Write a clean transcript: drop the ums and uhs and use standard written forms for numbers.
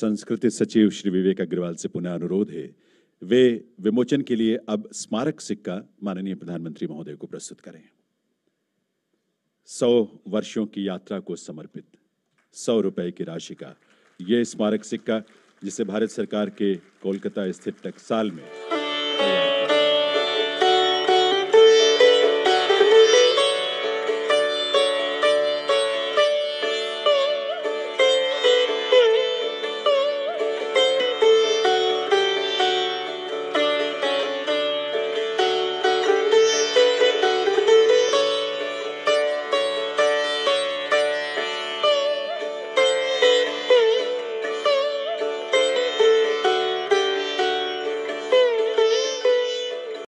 संस्कृति सचिव श्री विवेक अग्रवाल से पुनः अनुरोध है, वे विमोचन के लिए अब स्मारक सिक्का माननीय प्रधानमंत्री महोदय को प्रस्तुत करें। 100 वर्षों की यात्रा को समर्पित 100 रुपए की राशि का ये स्मारक सिक्का, जिसे भारत सरकार के कोलकाता स्थित टकसाल में